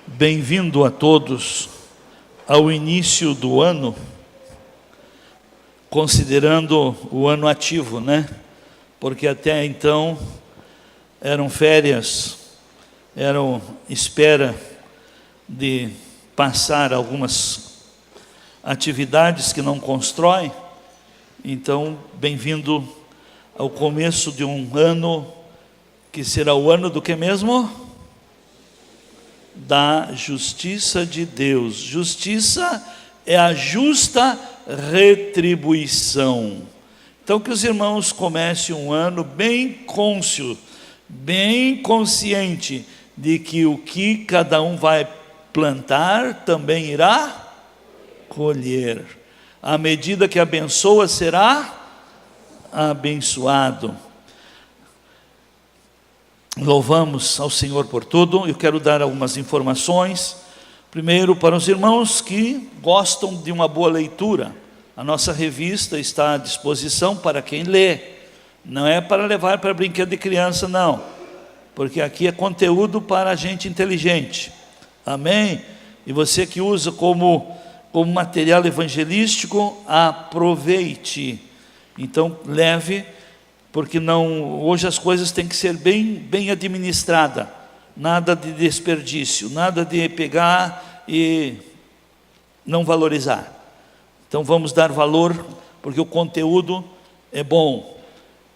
Bem-vindo a todos ao início do ano, considerando o ano ativo, né? Porque até então eram férias, eram espera de passar algumas atividades que não constroem. Então, bem-vindo ao começo de um ano que será o ano do que mesmo? Da justiça de Deus. Justiça é a justa retribuição. Então, que os irmãos comecem um ano bem cônscio, bem consciente de que o que cada um vai plantar também irá colher. À medida que abençoa, será abençoado. Louvamos ao Senhor por tudo. Eu quero dar algumas informações. Primeiro, para os irmãos que gostam de uma boa leitura, a nossa revista está à disposição para quem lê. Não é para levar para brinquedo de criança, não, porque aqui é conteúdo para gente inteligente. Amém? E você que usa como material evangelístico, aproveite. Então, leve, porque hoje as coisas têm que ser bem administradas, nada de desperdício, nada de pegar e não valorizar. Então vamos dar valor, porque o conteúdo é bom.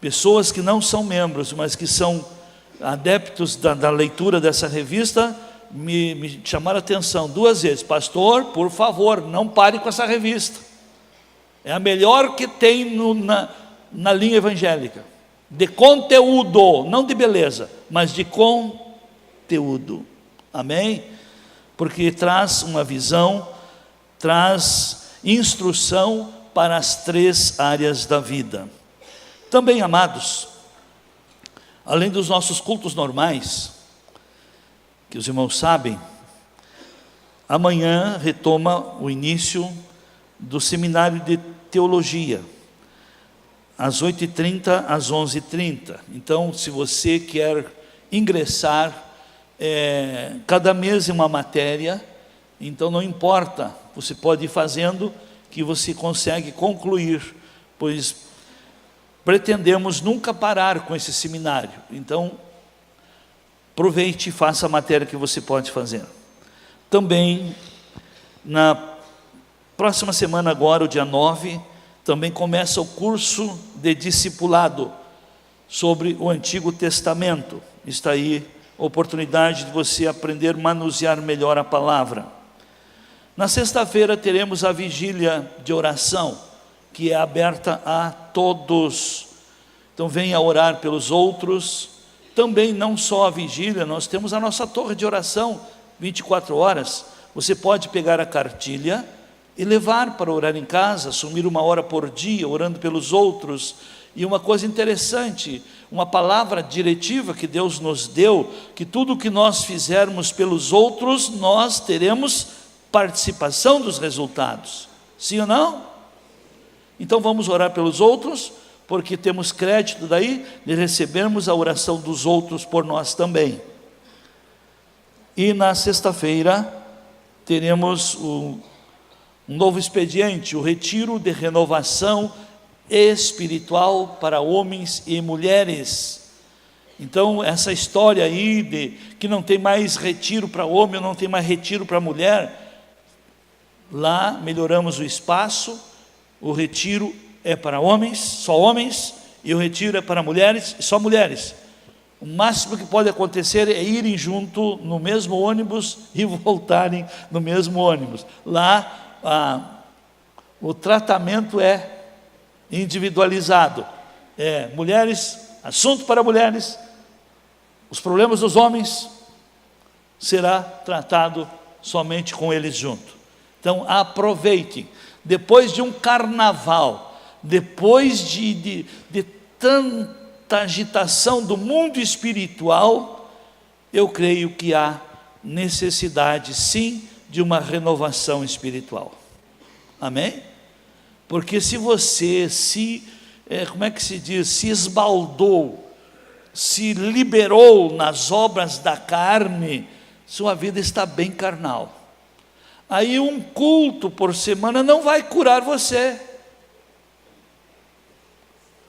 Pessoas que não são membros, mas que são adeptos da leitura dessa revista, me chamaram a atenção 2 vezes: pastor, por favor, não pare com essa revista, é a melhor que tem na linha evangélica, de conteúdo, não de beleza, mas de conteúdo. Amém? Porque traz uma visão, traz instrução para as 3 áreas da vida. Também, amados, além dos nossos cultos normais, que os irmãos sabem, amanhã retoma o início do seminário de teologia, às 8h30, às 11h30. Então, se você quer ingressar, cada mês é uma matéria, então não importa, você pode ir fazendo, que você consegue concluir, pois pretendemos nunca parar com esse seminário. Então, aproveite e faça a matéria que você pode fazer. Também, na próxima semana agora, o dia 9, também começa o curso de discipulado sobre o Antigo Testamento. Está aí a oportunidade de você aprender a manusear melhor a palavra. Na sexta-feira teremos a vigília de oração, que é aberta a todos. Então venha orar pelos outros. Também não só a vigília, nós temos a nossa torre de oração, 24 horas. Você pode pegar a cartilha e levar para orar em casa, assumir 1 hora por dia, orando pelos outros. E uma coisa interessante, uma palavra diretiva que Deus nos deu, que tudo que nós fizermos pelos outros, nós teremos participação dos resultados. Sim ou não? Então vamos orar pelos outros, porque temos crédito daí de recebermos a oração dos outros por nós também. E na sexta-feira teremos um novo expediente, o retiro de renovação espiritual para homens e mulheres. Então essa história aí de que não tem mais retiro para homem, não tem mais retiro para mulher, lá melhoramos o espaço. O retiro é para homens, e o retiro é para mulheres, só mulheres. O máximo que pode acontecer é irem junto no mesmo ônibus e voltarem no mesmo ônibus. Lá o tratamento é individualizado. Mulheres, assunto para mulheres, os problemas dos homens será tratado somente com eles junto. Então aproveitem. Depois de um carnaval, depois de tanta agitação do mundo espiritual, eu creio que há necessidade sim de uma renovação espiritual. Amém? Porque se você se esbaldou, se liberou nas obras da carne, sua vida está bem carnal. Aí um culto por semana não vai curar você.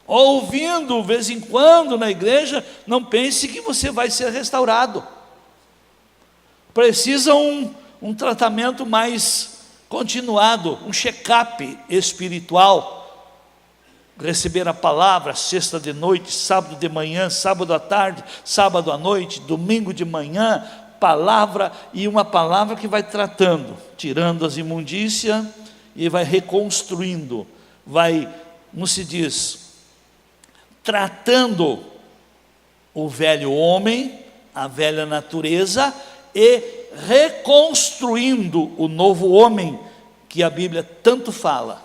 Ouvindo de vez em quando na igreja, não pense que você vai ser restaurado. Precisa um tratamento mais continuado, um check-up espiritual. Receber a palavra sexta de noite, sábado de manhã, sábado à tarde, sábado à noite, domingo de manhã, palavra, e uma palavra que vai tratando, tirando as imundícias e vai reconstruindo, vai, como se diz, tratando o velho homem, a velha natureza, e reconstruindo o novo homem, que a Bíblia tanto fala,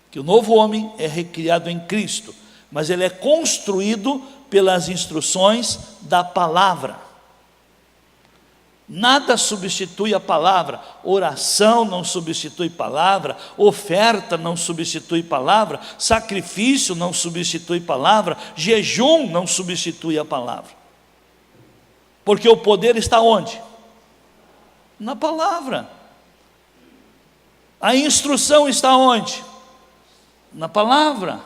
que o novo homem é recriado em Cristo, mas ele é construído pelas instruções da palavra. Nada substitui a palavra, oração não substitui palavra, oferta não substitui palavra, sacrifício não substitui palavra, jejum não substitui a palavra. Porque o poder está onde? Na palavra. A instrução está onde? Na palavra.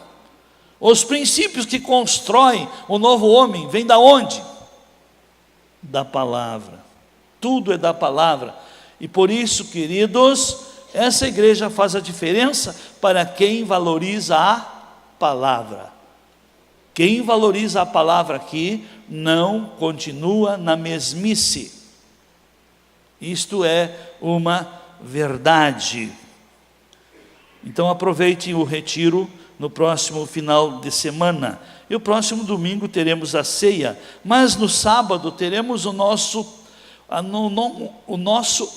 Os princípios que constroem o novo homem vêm da onde? Da palavra. Tudo é da palavra. E por isso, queridos, essa igreja faz a diferença para quem valoriza a palavra. Quem valoriza a palavra aqui não continua na mesmice. Isto é uma verdade. Então aproveite o retiro no próximo final de semana. E o próximo domingo teremos a ceia, mas no sábado teremos o nosso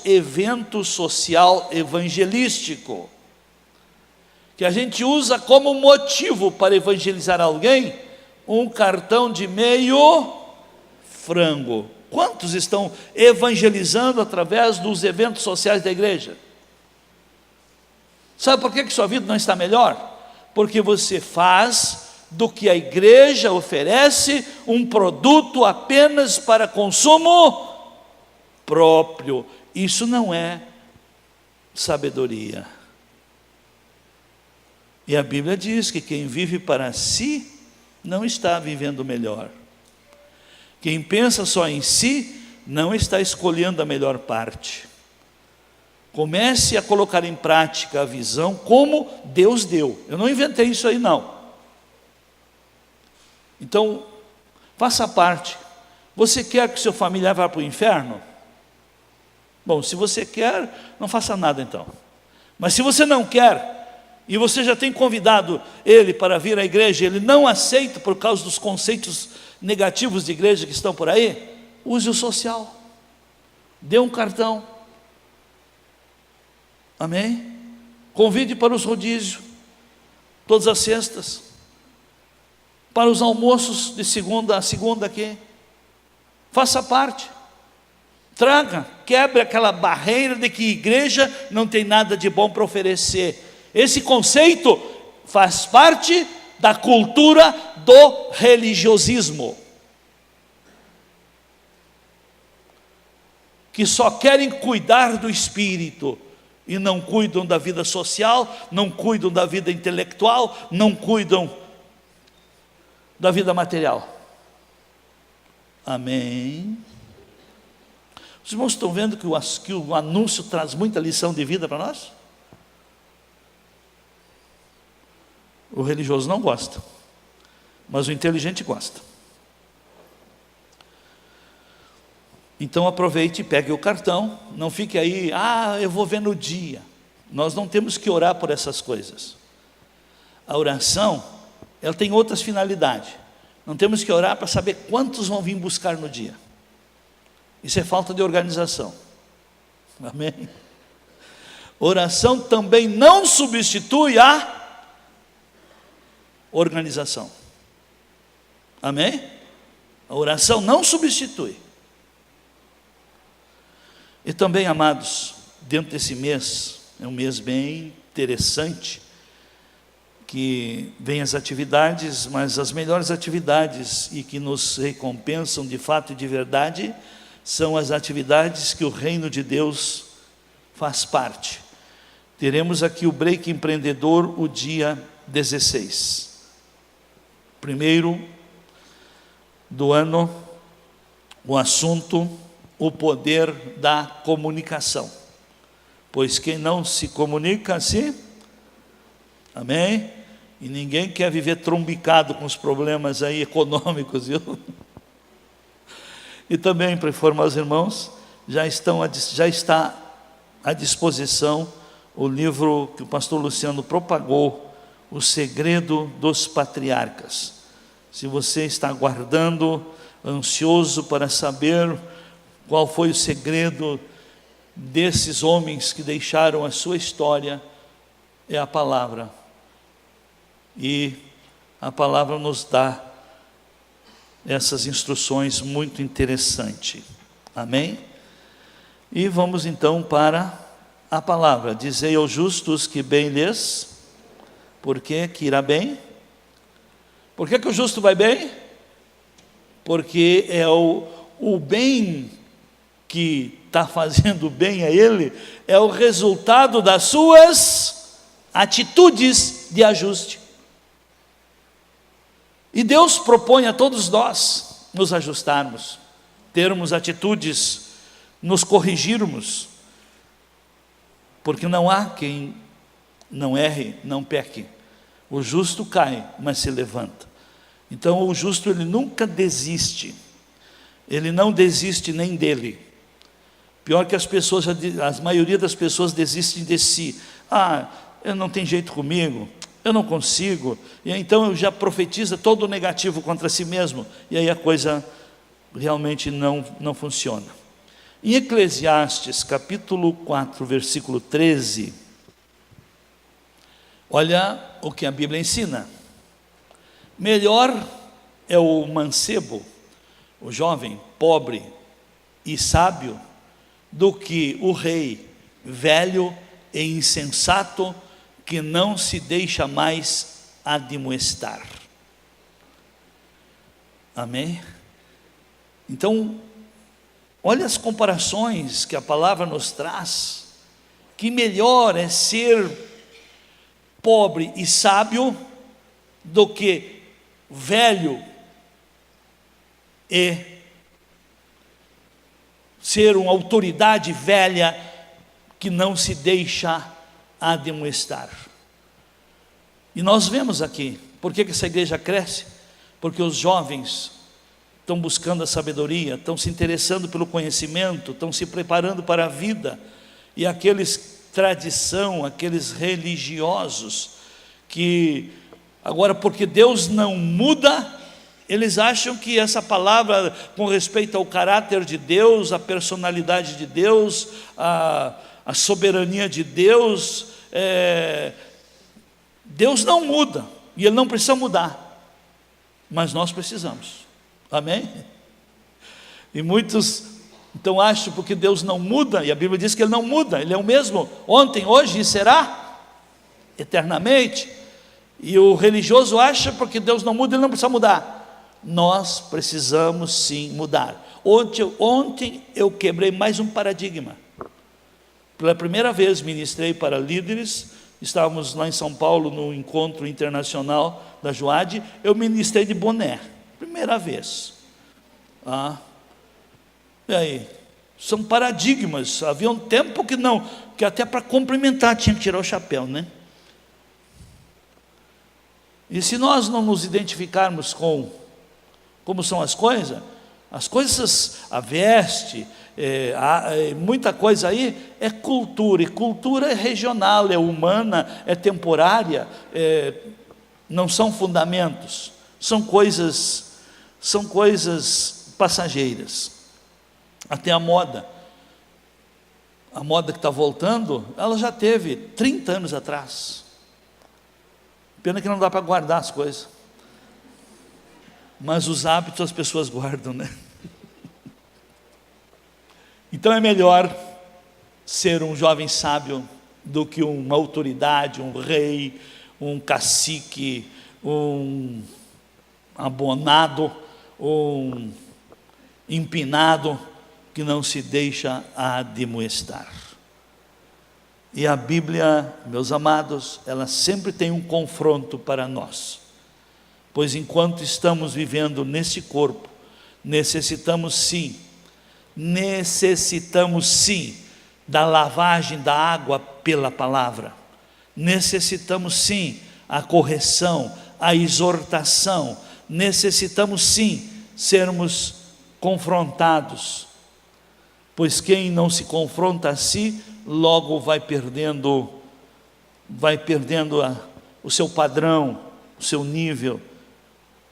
evento social evangelístico, que a gente usa como motivo para evangelizar alguém, um cartão de meio frango. Quantos estão evangelizando através dos eventos sociais da igreja? Sabe por que sua vida não está melhor? Porque você faz do que a igreja oferece um produto apenas para consumo próprio. Isso não é sabedoria. E a Bíblia diz que quem vive para si não está vivendo melhor. Quem pensa só em si não está escolhendo a melhor parte. Comece a colocar em prática a visão como Deus deu. Eu não inventei isso aí não. Então, faça parte. Você quer que seu familiar vá para o inferno? Bom, se você quer, não faça nada então. Mas se você não quer, e você já tem convidado ele para vir à igreja, ele não aceita por causa dos conceitos negativos de igreja que estão por aí, use o social. Dê um cartão. Amém? Convide para os rodízios, todas as sextas, para os almoços de segunda a segunda aqui. Faça parte. Traga, quebre aquela barreira de que igreja não tem nada de bom para oferecer. Esse conceito faz parte da cultura do religiosismo, que só querem cuidar do espírito e não cuidam da vida social, não cuidam da vida intelectual, não cuidam da vida material. Amém? Os irmãos estão vendo que o anúncio traz muita lição de vida para nós? O religioso não gosta, mas o inteligente gosta. Então aproveite e pegue o cartão, não fique aí, eu vou ver no dia. Nós não temos que orar por essas coisas. A oração, ela tem outras finalidades. Não temos que orar para saber quantos vão vir buscar no dia. Isso é falta de organização. Amém? Oração também não substitui a organização. Amém? A oração não substitui. E também, amados, dentro desse mês, é um mês bem interessante, que vem as atividades, mas as melhores atividades e que nos recompensam de fato e de verdade, são as atividades que o reino de Deus faz parte. Teremos aqui o break empreendedor o dia 16. Primeiro do ano, o assunto, o poder da comunicação. Pois quem não se comunica assim, amém? E ninguém quer viver trombicado com os problemas aí econômicos, viu? E também, para informar os irmãos, já está à disposição o livro que o pastor Luciano propagou, O Segredo dos Patriarcas. Se você está aguardando, ansioso para saber qual foi o segredo desses homens que deixaram a sua história, é a palavra. E a palavra nos dá essas instruções muito interessantes. Amém? E vamos então para a palavra. Dizei aos justos que bem lhes, por que irá bem? Por que o justo vai bem? Porque é o bem que está fazendo bem a ele, é o resultado das suas atitudes de ajuste. E Deus propõe a todos nós nos ajustarmos, termos atitudes, nos corrigirmos, porque não há quem não erre, não peque. O justo cai, mas se levanta. Então o justo, ele nunca desiste, ele não desiste nem dele. Pior que as pessoas, a maioria das pessoas desistem de si. Não tem jeito comigo, eu não consigo, e então já profetiza todo o negativo contra si mesmo, e aí a coisa realmente não funciona. Em Eclesiastes capítulo 4, versículo 13, olha o que a Bíblia ensina: melhor é o mancebo, o jovem, pobre e sábio, do que o rei, velho e insensato, que não se deixa mais admoestar. Amém? Então, olha as comparações que a palavra nos traz, que melhor é ser pobre e sábio do que velho e ser uma autoridade velha que não se deixa admoestar. E nós vemos aqui, por que essa igreja cresce? Porque os jovens estão buscando a sabedoria, estão se interessando pelo conhecimento, estão se preparando para a vida, e aqueles tradição, aqueles religiosos, que agora, porque Deus não muda, eles acham que essa palavra, com respeito ao caráter de Deus, a personalidade de Deus, a soberania de Deus, Deus não muda, e Ele não precisa mudar, mas nós precisamos. Amém? E muitos então acham, porque Deus não muda, e a Bíblia diz que Ele não muda, Ele é o mesmo ontem, hoje e será eternamente. E o religioso acha, porque Deus não muda, Ele não precisa mudar. Nós precisamos sim mudar. Ontem eu quebrei mais um paradigma. Pela primeira vez ministrei para líderes. Estávamos lá em São Paulo no encontro internacional da Joad. Eu ministrei de boné, primeira vez. E aí? São paradigmas. Havia um tempo que até para cumprimentar tinha que tirar o chapéu, né? E se nós não nos identificarmos com como são as coisas, a veste, muita coisa aí é cultura, e cultura é regional, é humana, é temporária, não são fundamentos, são coisas passageiras. Até a moda que está voltando, ela já teve 30 anos atrás. Pena que não dá para guardar as coisas, mas os hábitos as pessoas guardam, né? Então é melhor ser um jovem sábio do que uma autoridade, um rei, um cacique, um abonado, um empinado, que não se deixa admoestar. E a Bíblia, meus amados, ela sempre tem um confronto para nós, pois enquanto estamos vivendo nesse corpo, necessitamos sim da lavagem da água pela palavra, necessitamos sim a correção, a exortação, necessitamos sim sermos confrontados, pois quem não se confronta a si, logo vai perdendo o seu padrão, o seu nível.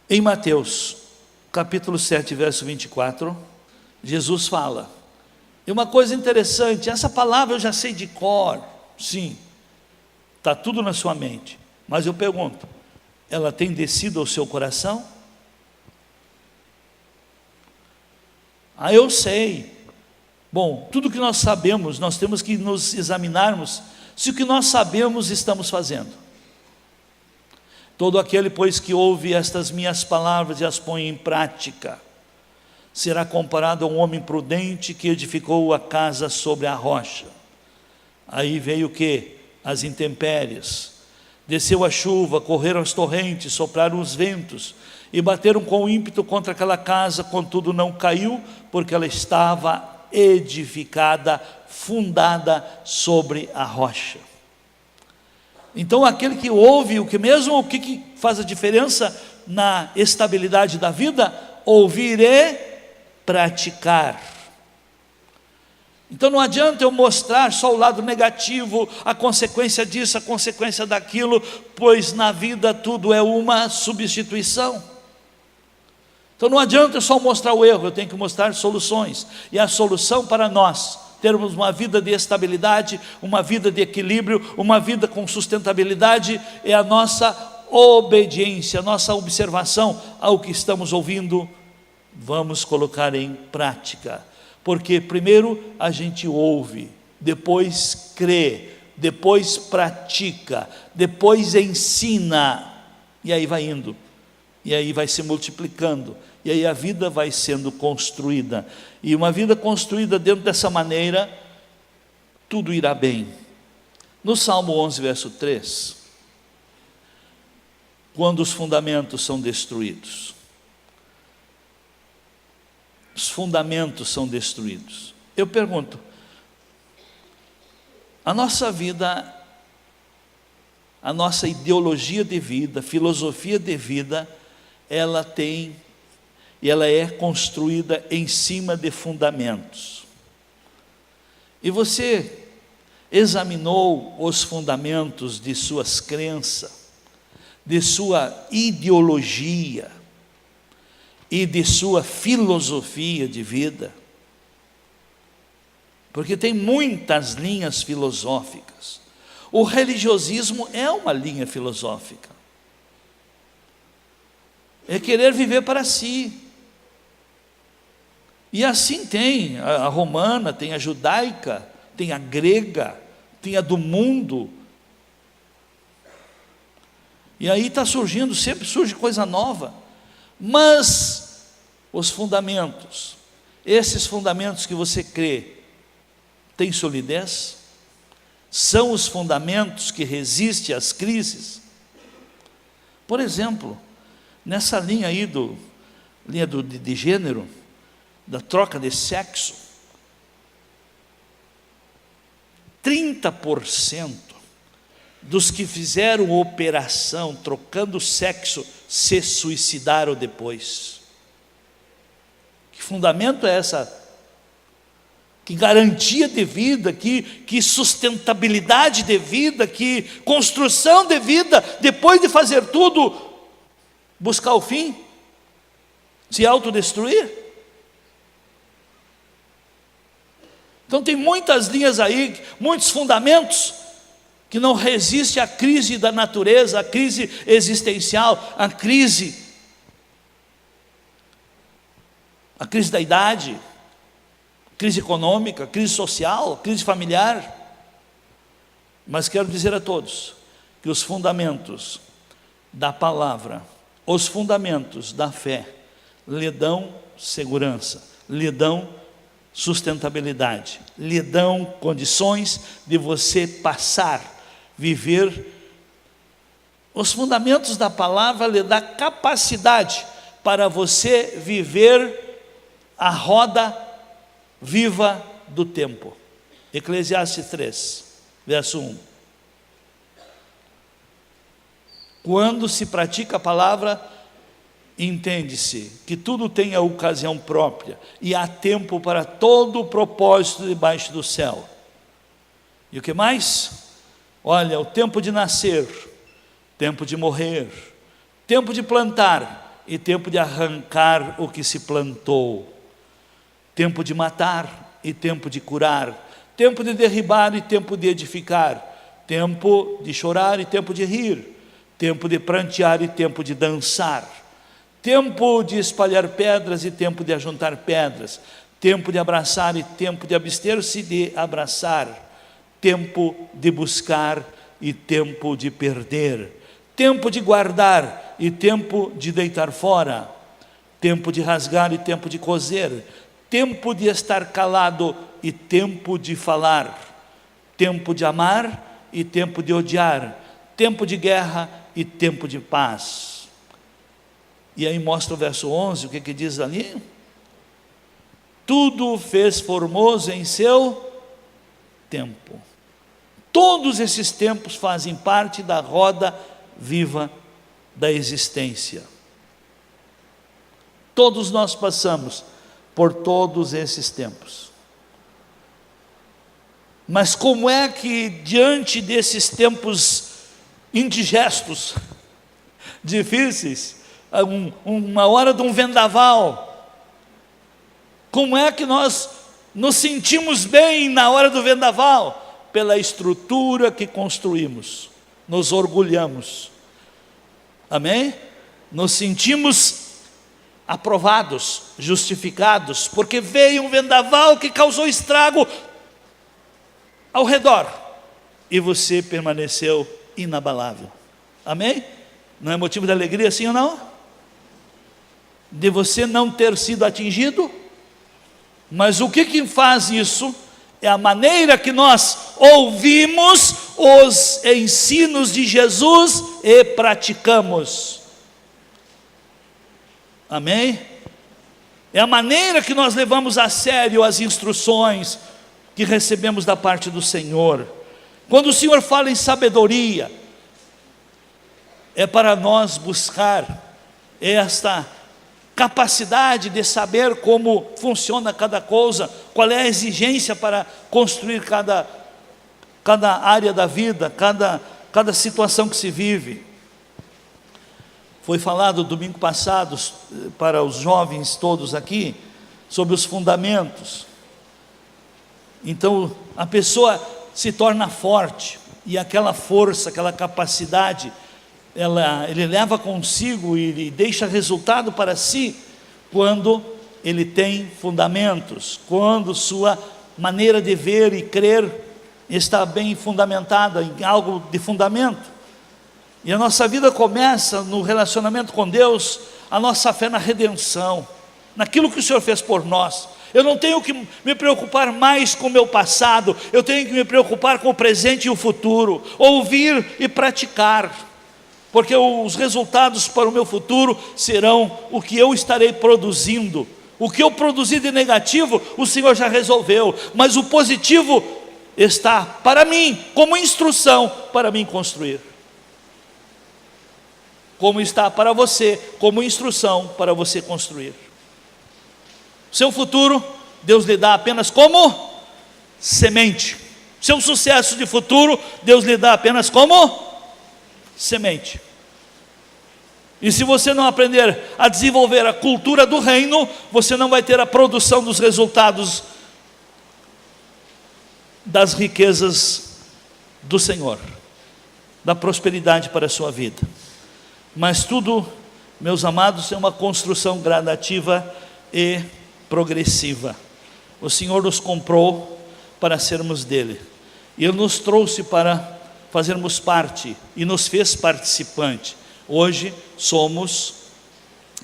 Em Mateus, capítulo 7, verso 24, Jesus fala, e uma coisa interessante, essa palavra eu já sei de cor, sim, está tudo na sua mente, mas eu pergunto, ela tem descido ao seu coração? Eu sei. Bom, tudo que nós sabemos, nós temos que nos examinarmos se o que nós sabemos estamos fazendo. Todo aquele, pois, que ouve estas minhas palavras e as põe em prática, será comparado a um homem prudente que edificou a casa sobre a rocha. Aí veio o quê? As intempéries, desceu a chuva, correram as torrentes, sopraram os ventos, e bateram com ímpeto contra aquela casa, contudo não caiu, porque ela estava edificada, fundada sobre a rocha. Então aquele que ouve, o que faz a diferença na estabilidade da vida? Ouvir e praticar. Então não adianta eu mostrar só o lado negativo, a consequência disso, a consequência daquilo, pois na vida tudo é uma substituição. Então não adianta eu só mostrar o erro, eu tenho que mostrar soluções, e a solução para nós termos uma vida de estabilidade, uma vida de equilíbrio, uma vida com sustentabilidade, é a nossa obediência, a nossa observação ao que estamos ouvindo, vamos colocar em prática, porque primeiro a gente ouve, depois crê, depois pratica, depois ensina, e aí vai indo, e aí vai se multiplicando, e aí a vida vai sendo construída, e uma vida construída dentro dessa maneira, tudo irá bem. No Salmo 11, verso 3, quando os fundamentos são destruídos, os fundamentos são destruídos, eu pergunto, a nossa vida, a nossa ideologia de vida, filosofia de vida, ela é construída em cima de fundamentos. E você examinou os fundamentos de suas crenças, de sua ideologia e de sua filosofia de vida? Porque tem muitas linhas filosóficas. O religiosismo é uma linha filosófica. É querer viver para si. E assim tem a romana, tem a judaica, tem a grega, tem a do mundo. E aí está surgindo, sempre surge coisa nova. Mas os fundamentos, esses fundamentos que você crê, têm solidez? São os fundamentos que resistem às crises? Por exemplo, nessa linha aí de gênero, da troca de sexo, 30% dos que fizeram operação trocando sexo se suicidaram depois. Que fundamento é essa? Que garantia de vida, que sustentabilidade de vida, que construção de vida, depois de fazer tudo, buscar o fim? Se autodestruir? Então tem muitas linhas aí, muitos fundamentos, que não resistem à crise da natureza, à crise existencial, à crise da idade, crise econômica, crise social, crise familiar. Mas quero dizer a todos que os fundamentos da palavra, os fundamentos da fé, lhe dão segurança, lhe dão sustentabilidade, lhe dão condições de você passar, viver. Os fundamentos da palavra lhe dá capacidade para você viver a roda viva do tempo. Eclesiastes 3, verso 1. Quando se pratica a palavra, entende-se que tudo tem a ocasião própria e há tempo para todo o propósito debaixo do céu. E o que mais? Olha, o tempo de nascer, tempo de morrer, tempo de plantar e tempo de arrancar o que se plantou, tempo de matar e tempo de curar, tempo de derribar e tempo de edificar, tempo de chorar e tempo de rir, tempo de prantear e tempo de dançar, tempo de espalhar pedras e tempo de ajuntar pedras, tempo de abraçar e tempo de abster-se de abraçar, tempo de buscar e tempo de perder, tempo de guardar e tempo de deitar fora, tempo de rasgar e tempo de coser, tempo de estar calado e tempo de falar, tempo de amar e tempo de odiar, tempo de guerra e tempo de paz. E aí mostra o verso 11, o que diz ali? Tudo fez formoso em seu tempo. Todos esses tempos fazem parte da roda viva da existência. Todos nós passamos por todos esses tempos. Mas como é que diante desses tempos indigestos, difíceis, uma hora de um vendaval, como é que nós nos sentimos bem na hora do vendaval? Pela estrutura que construímos, nos orgulhamos, amém? Nos sentimos aprovados, justificados, porque veio um vendaval que causou estrago ao redor, e você permaneceu inabalável, amém? Não é motivo de alegria sim ou não? De você não ter sido atingido? Mas o que faz isso? É a maneira que nós ouvimos os ensinos de Jesus e praticamos, amém? É a maneira que nós levamos a sério as instruções que recebemos da parte do Senhor. Quando o Senhor fala em sabedoria, é para nós buscar esta capacidade de saber como funciona cada coisa, qual é a exigência para construir cada área da vida, cada situação que se vive. Foi falado domingo passado para os jovens todos aqui sobre os fundamentos. Então a pessoa se torna forte, e aquela força, aquela capacidade, ele leva consigo e deixa resultado para si quando ele tem fundamentos, quando sua maneira de ver e crer está bem fundamentada em algo de fundamento. E a nossa vida começa no relacionamento com Deus, a nossa fé na redenção, naquilo que o Senhor fez por nós. Eu não tenho que me preocupar mais com o meu passado, eu tenho que me preocupar com o presente e o futuro, ouvir e praticar, porque os resultados para o meu futuro serão o que eu estarei produzindo. O que eu produzi de negativo, o Senhor já resolveu, mas o positivo está para mim, como instrução para mim construir. Como está para você, como instrução para você construir. Seu futuro, Deus lhe dá apenas como semente. Seu sucesso de futuro, Deus lhe dá apenas como semente. E se você não aprender a desenvolver a cultura do reino, você não vai ter a produção dos resultados das riquezas do Senhor, da prosperidade para a sua vida. Mas tudo, meus amados, é uma construção gradativa e progressiva. O Senhor nos comprou para sermos dele, e Ele nos trouxe para fazermos parte, e nos fez participante. Hoje somos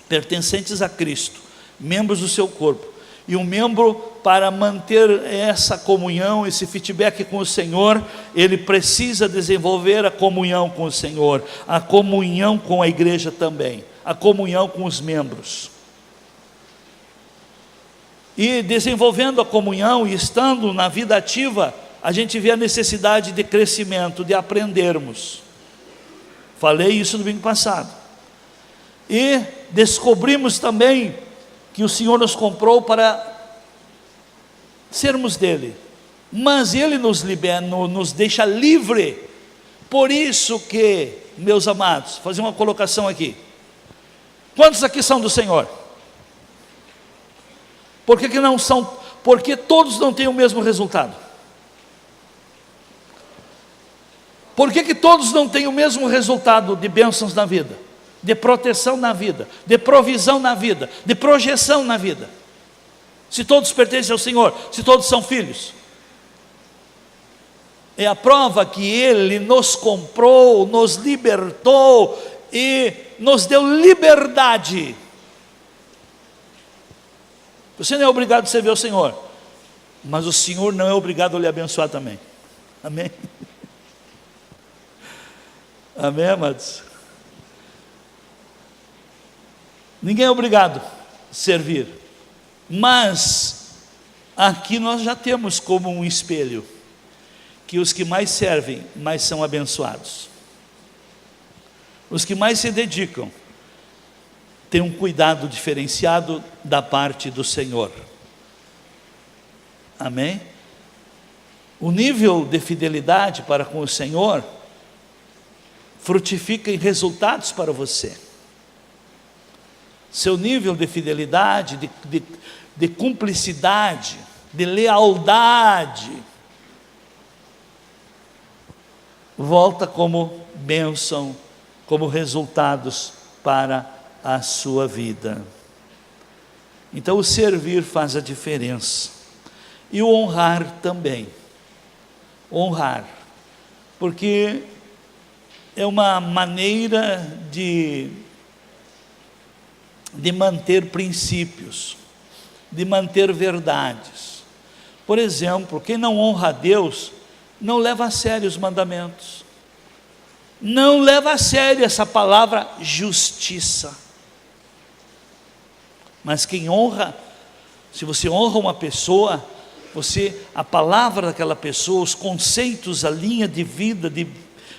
pertencentes a Cristo, membros do seu corpo, E um membro, para manter essa comunhão, esse feedback com o Senhor, ele precisa desenvolver a comunhão com o Senhor, a comunhão com a igreja também, a comunhão com os membros. E desenvolvendo a comunhão e estando na vida ativa, a gente vê a necessidade de crescimento, de aprendermos. Falei isso no domingo passado. E descobrimos também que o Senhor nos comprou para sermos dele, mas ele nos libera, nos deixa livre. Por isso que, meus amados, vou fazer uma colocação aqui: quantos aqui são do Senhor? Por que não são? Porque todos não têm o mesmo resultado. Por que todos não têm o mesmo resultado de bênçãos na vida, de proteção na vida, de provisão na vida, de projeção na vida? Se todos pertencem ao Senhor, se todos são filhos. É a prova que Ele nos comprou, nos libertou e nos deu liberdade. Você não é obrigado a servir ao Senhor, mas o Senhor não é obrigado a lhe abençoar também. Amém? Amém, amados? Ninguém é obrigado a servir, mas aqui nós já temos como um espelho que os que mais servem, mais são abençoados. Os que mais se dedicam têm um cuidado diferenciado da parte do Senhor. Amém? O nível de fidelidade para com o Senhor frutifica em resultados para você. Seu nível de fidelidade, de cumplicidade, de lealdade, volta como bênção, como resultados para a sua vida. Então o servir faz a diferença, e o honrar também. Honrar, porque é uma maneira de manter princípios, de manter verdades. Por exemplo, quem não honra a Deus, não leva a sério os mandamentos, não leva a sério essa palavra justiça. Mas quem honra, se você honra uma pessoa, a palavra daquela pessoa, os conceitos, a linha de vida, de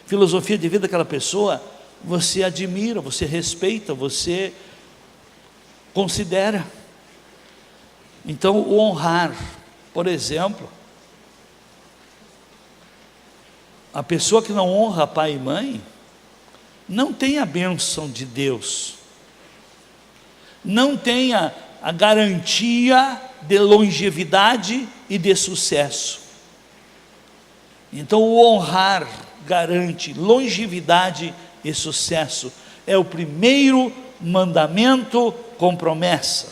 filosofia de vida daquela pessoa, você admira, você respeita, você considera. Então o honrar, por exemplo, a pessoa que não honra pai e mãe, não tem a bênção de Deus, não tem a garantia de longevidade e de sucesso. Então o honrar garante longevidade e sucesso, é o primeiro mandamento com promessa,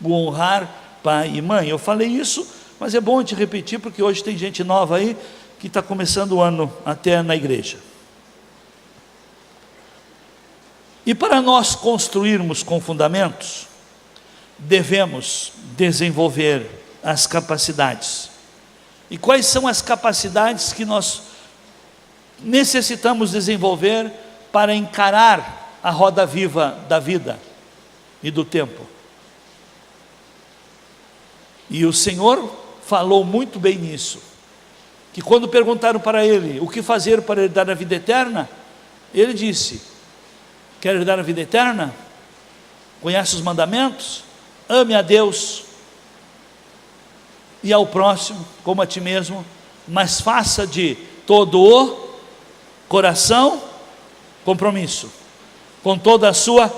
o honrar pai e mãe. Eu falei isso, mas é bom te repetir, porque hoje tem gente nova aí, que está começando o ano até na igreja. E para nós construirmos com fundamentos, devemos desenvolver as capacidades. E quais são as capacidades que nós necessitamos desenvolver para encarar a roda viva da vida e do tempo? E o Senhor falou muito bem nisso, que quando perguntaram para ele o que fazer para herdar a vida eterna, ele disse: quer herdar a vida eterna? Conhece os mandamentos? Ame a Deus e ao próximo como a ti mesmo, mas faça de todo o coração compromisso, com toda a sua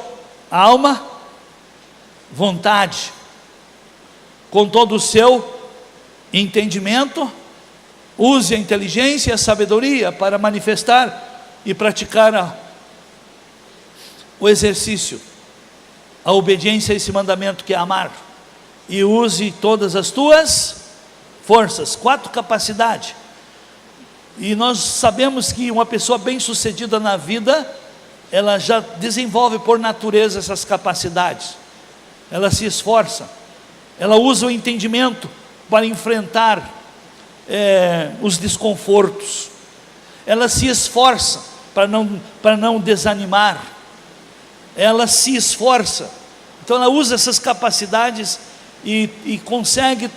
alma, vontade, com todo o seu entendimento. Use a inteligência e a sabedoria para manifestar e praticar o exercício, a obediência a esse mandamento que é amar. E use todas as tuas forças, 4 capacidades. E nós sabemos que uma pessoa bem sucedida na vida, ela já desenvolve por natureza essas capacidades, ela se esforça, ela usa o entendimento para enfrentar os desconfortos, ela se esforça para não desanimar, ela se esforça, então ela usa essas capacidades e consegue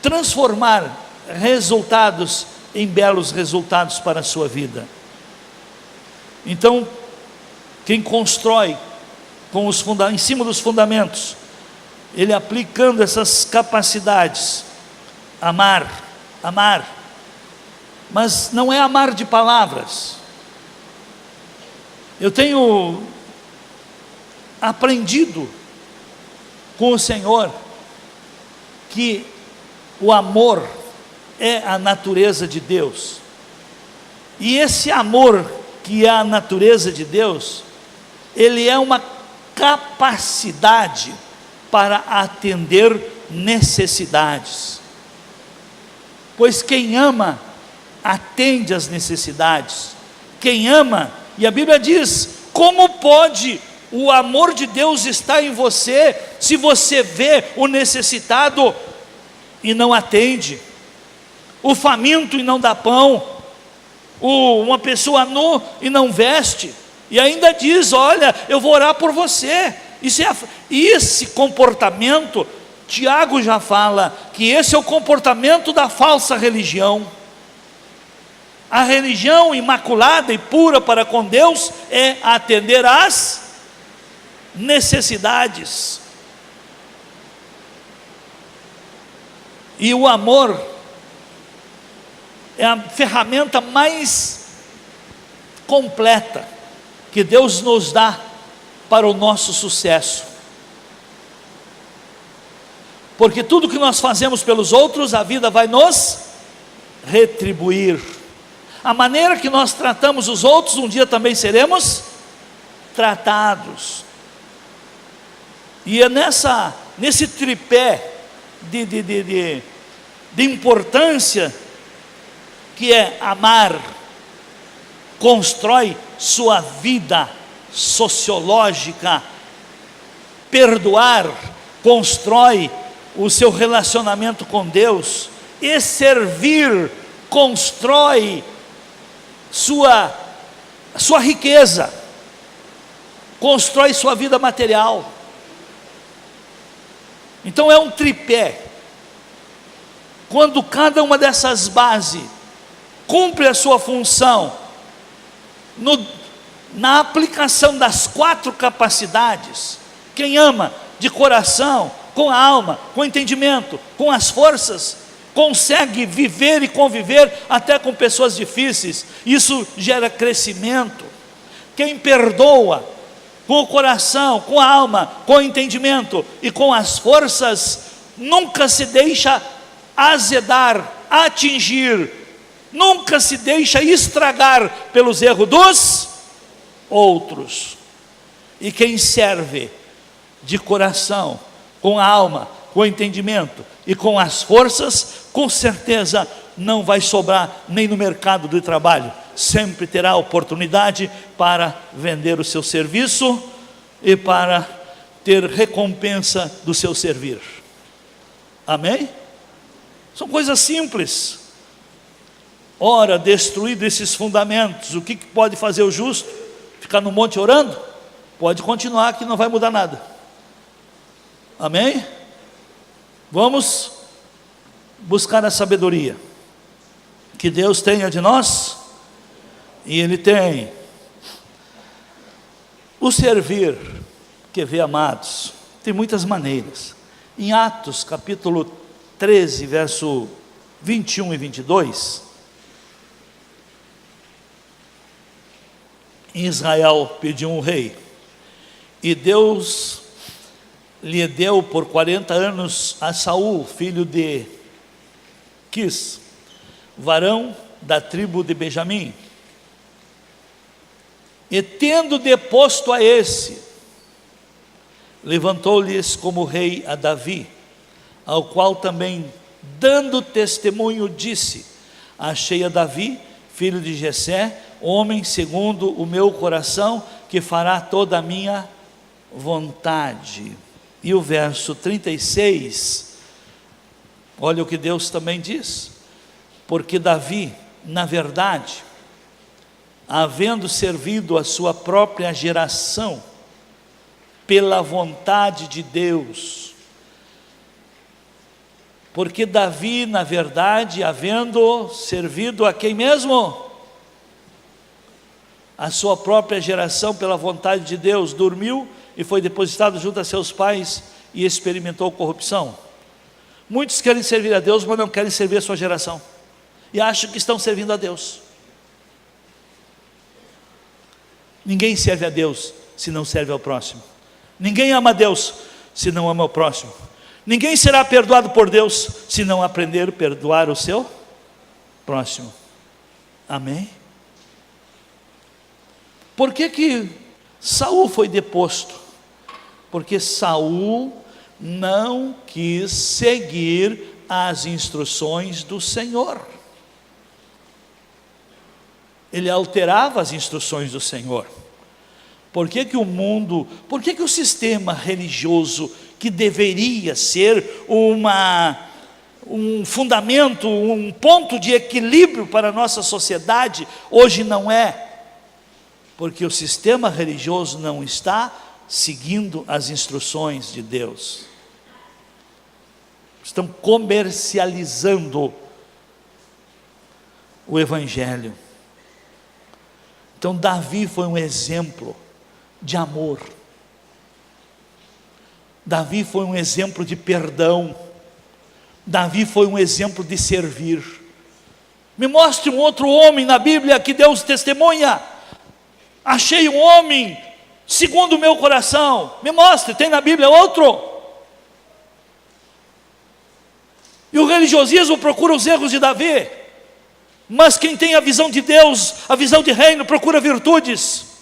transformar resultados em belos resultados para a sua vida. Então, quem constrói em cima dos fundamentos, ele aplicando essas capacidades, amar, mas não é amar de palavras. Eu tenho aprendido com o Senhor que o amor é a natureza de Deus, e esse amor que é a natureza de Deus, ele é uma capacidade para atender necessidades, pois quem ama atende às necessidades. Quem ama, e a Bíblia diz, como pode o amor de Deus estar em você, se você vê o necessitado e não atende, o faminto e não dá pão, uma pessoa nu e não veste, e ainda diz, olha, eu vou orar por você. Esse comportamento, Tiago já fala, que esse é o comportamento da falsa religião. A religião imaculada e pura para com Deus é atender às necessidades. E o amor é a ferramenta mais completa que Deus nos dá para o nosso sucesso, porque tudo que nós fazemos pelos outros, a vida vai nos retribuir. A maneira que nós tratamos os outros, um dia também seremos tratados. E é nesse tripé de importância, que é amar, constrói sua vida sociológica, perdoar, constrói o seu relacionamento com Deus, e servir, constrói sua riqueza, constrói sua vida material. Então é um tripé. Quando cada uma dessas bases cumpre a sua função, na aplicação das 4 capacidades, quem ama de coração, com a alma, com o entendimento, com as forças, consegue viver e conviver até com pessoas difíceis. Isso gera crescimento. Quem perdoa com o coração, com a alma, com o entendimento e com as forças, nunca se deixa azedar, atingir, nunca se deixa estragar pelos erros dos outros. E quem serve de coração, com a alma, com o entendimento e com as forças, com certeza não vai sobrar nem no mercado de trabalho, sempre terá oportunidade para vender o seu serviço e para ter recompensa do seu servir. Amém? São coisas simples. Ora, destruído esses fundamentos, o que pode fazer o justo? Ficar no monte orando? Pode continuar, que não vai mudar nada. Amém? Vamos buscar a sabedoria que Deus tenha de nós, e Ele tem. O servir, quer ver, amados, tem muitas maneiras. Em Atos capítulo 13, verso 21 e 22, Israel pediu um rei, e Deus lhe deu por 40 anos a Saul, filho de Quis, varão da tribo de Benjamim. E tendo deposto a esse, levantou-lhes como rei a Davi, ao qual também, dando testemunho, disse: achei a Davi, filho de Jessé, homem segundo o meu coração, que fará toda a minha vontade. e o verso 36, olha o que Deus também diz: porque Davi, na verdade, havendo servido a sua própria geração, pela vontade de Deus, porque Davi, na verdade, havendo servido a quem mesmo? A sua própria geração, pela vontade de Deus, dormiu e foi depositado junto a seus pais e experimentou corrupção. Muitos querem servir a Deus, mas não querem servir a sua geração, e acham que estão servindo a Deus. Ninguém serve a Deus se não serve ao próximo. Ninguém ama a Deus se não ama o próximo. Ninguém será perdoado por Deus se não aprender a perdoar o seu próximo. Amém? Por que Saul foi deposto? Porque Saul não quis seguir as instruções do Senhor. Ele alterava as instruções do Senhor. Por que o sistema religioso, que deveria ser um fundamento, um ponto de equilíbrio para a nossa sociedade, hoje não é? Porque o sistema religioso não está seguindo as instruções de Deus. Estão comercializando o Evangelho. Então Davi foi um exemplo de amor. Davi foi um exemplo de perdão. Davi foi um exemplo de servir. Me mostre um outro homem na Bíblia que Deus testemunha: achei um homem segundo o meu coração. Me mostre, tem na Bíblia outro? E o religiosismo procura os erros de Davi, mas quem tem a visão de Deus, a visão de reino, procura virtudes.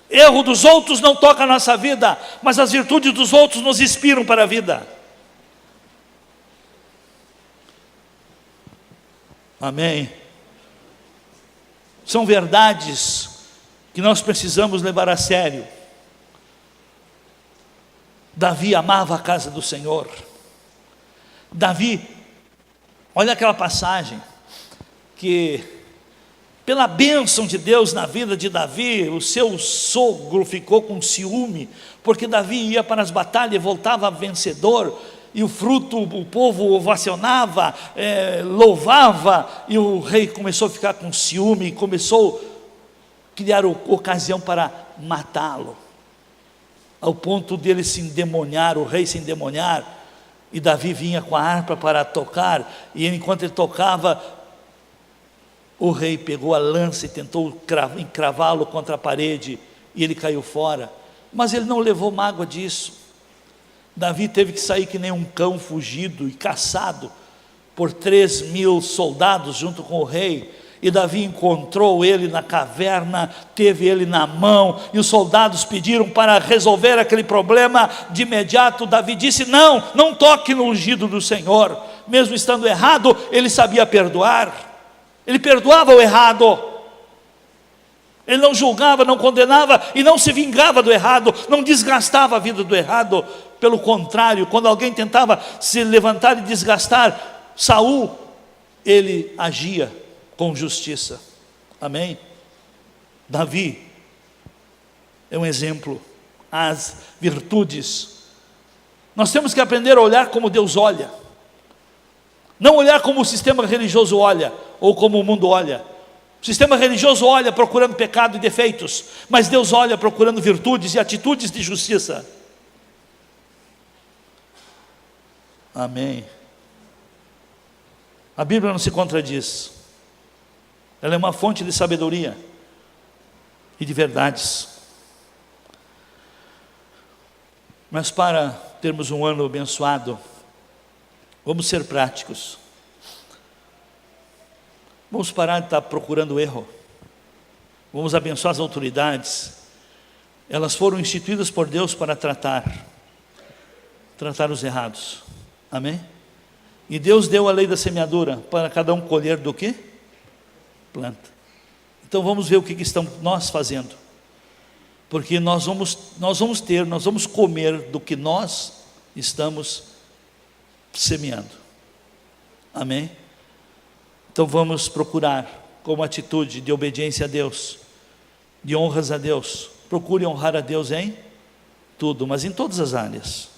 Erro dos outros não toca a nossa vida, mas as virtudes dos outros nos inspiram para a vida. Amém? São verdades que nós precisamos levar a sério. Davi amava a casa do Senhor. Davi, olha aquela passagem, que pela bênção de Deus na vida de Davi, o seu sogro ficou com ciúme, porque Davi ia para as batalhas e voltava vencedor, e o fruto, o povo ovacionava, louvava, e o rei começou a ficar com ciúme, e começou a criar ocasião para matá-lo, ao ponto dele se endemoniar, o rei se endemoniar, e Davi vinha com a harpa para tocar, e enquanto ele tocava, o rei pegou a lança e tentou encravá-lo contra a parede, e ele caiu fora, mas ele não levou mágoa disso. Davi teve que sair que nem um cão fugido e caçado por 3.000 soldados junto com o rei, e Davi encontrou ele na caverna, teve ele na mão, e os soldados pediram para resolver aquele problema de imediato. Davi disse: não toque no ungido do Senhor. Mesmo estando errado, ele sabia perdoar. Ele perdoava o errado, ele não julgava, não condenava e não se vingava do errado, não desgastava a vida do errado. Pelo contrário, quando alguém tentava se levantar e desgastar Saul, ele agia com justiça. Amém? Davi é um exemplo. As virtudes, nós temos que aprender a olhar como Deus olha, não olhar como o sistema religioso olha, ou como o mundo olha. O sistema religioso olha procurando pecado e defeitos, mas Deus olha procurando virtudes e atitudes de justiça. Amém? A Bíblia não se contradiz, ela é uma fonte de sabedoria e de verdades. Mas para termos um ano abençoado, vamos ser práticos. Vamos parar de estar procurando erro. Vamos abençoar as autoridades. Elas foram instituídas por Deus para tratar os errados. Amém? E Deus deu a lei da semeadura para cada um colher do que planta. Então vamos ver o que estamos nós fazendo, porque nós vamos comer do que nós estamos semeando. Amém? Então vamos procurar, como atitude de obediência a Deus, de honras a Deus, procure honrar a Deus em tudo, mas em todas as áreas.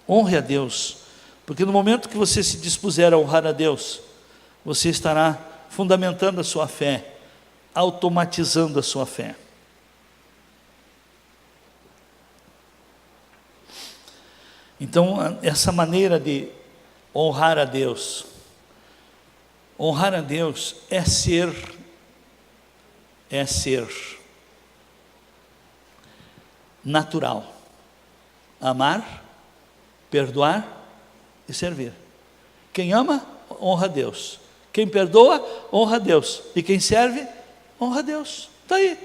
Honre a Deus, porque no momento que você se dispuser a honrar a Deus, você estará fundamentando a sua fé, automatizando a sua fé. Então, essa maneira de honrar a Deus é ser natural, amar, perdoar e servir. Quem ama, honra a Deus. Quem perdoa, honra a Deus. E quem serve, honra a Deus. Está aí.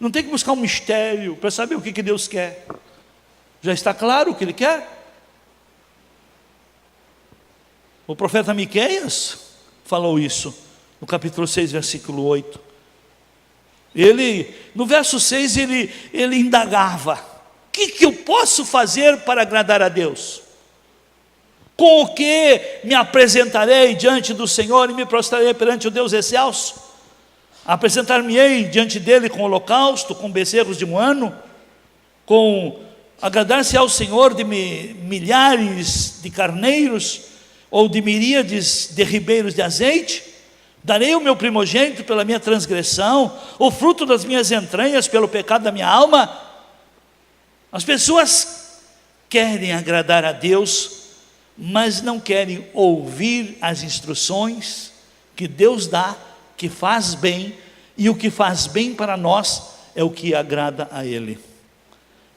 Não tem que buscar um mistério para saber o que Deus quer. Já está claro o que Ele quer? O profeta Miqueias falou isso no capítulo 6, versículo 8. No verso 6, ele indagava: o que eu posso fazer para agradar a Deus? Com o que me apresentarei diante do Senhor e me prostrarei perante o Deus excelso? Apresentar-me-ei diante dele com holocausto, com bezerros de um ano, com agradar-se ao Senhor de milhares de carneiros, ou de miríades de ribeiros de azeite? Darei o meu primogênito pela minha transgressão, o fruto das minhas entranhas pelo pecado da minha alma? As pessoas querem agradar a Deus, mas não querem ouvir as instruções que Deus dá, que faz bem, e o que faz bem para nós é o que agrada a Ele.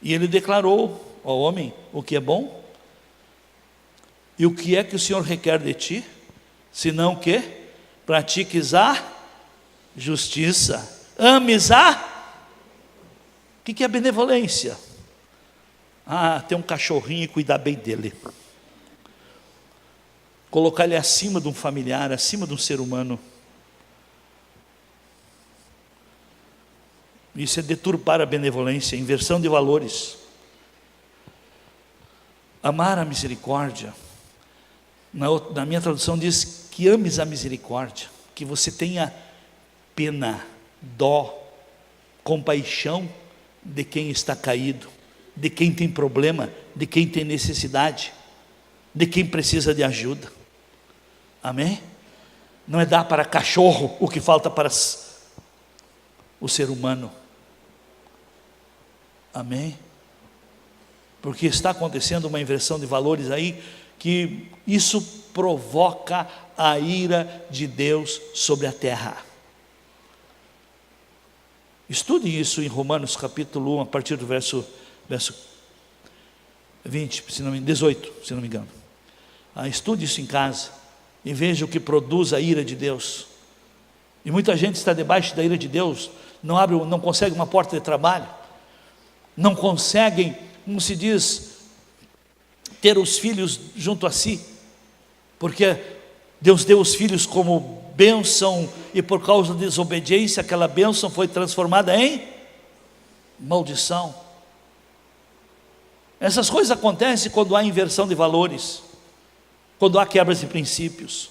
E Ele declarou ao homem o que é bom. E o que é que o Senhor requer de ti? Senão que pratiques a justiça, ames a... O que é benevolência? Ter um cachorrinho e cuidar bem dele, colocar ele acima de um familiar, acima de um ser humano. Isso é deturpar a benevolência, inversão de valores. Amar a misericórdia, na minha tradução diz que ames a misericórdia, que você tenha pena, dó, compaixão de quem está caído, de quem tem problema, de quem tem necessidade, de quem precisa de ajuda. Amém? Não é dar para cachorro o que falta para o ser humano. Amém? Porque está acontecendo uma inversão de valores aí, que isso provoca a ira de Deus sobre a terra. Estude isso em Romanos capítulo 1, a partir do verso 20, 18, se não me engano. Estude isso em casa e veja o que produz a ira de Deus. E muita gente está debaixo da ira de Deus, não consegue uma porta de trabalho, não conseguem, como se diz, ter os filhos junto a si, porque Deus deu os filhos como bênção, e por causa da desobediência, aquela bênção foi transformada em maldição. Essas coisas acontecem quando há inversão de valores, quando há quebras de princípios.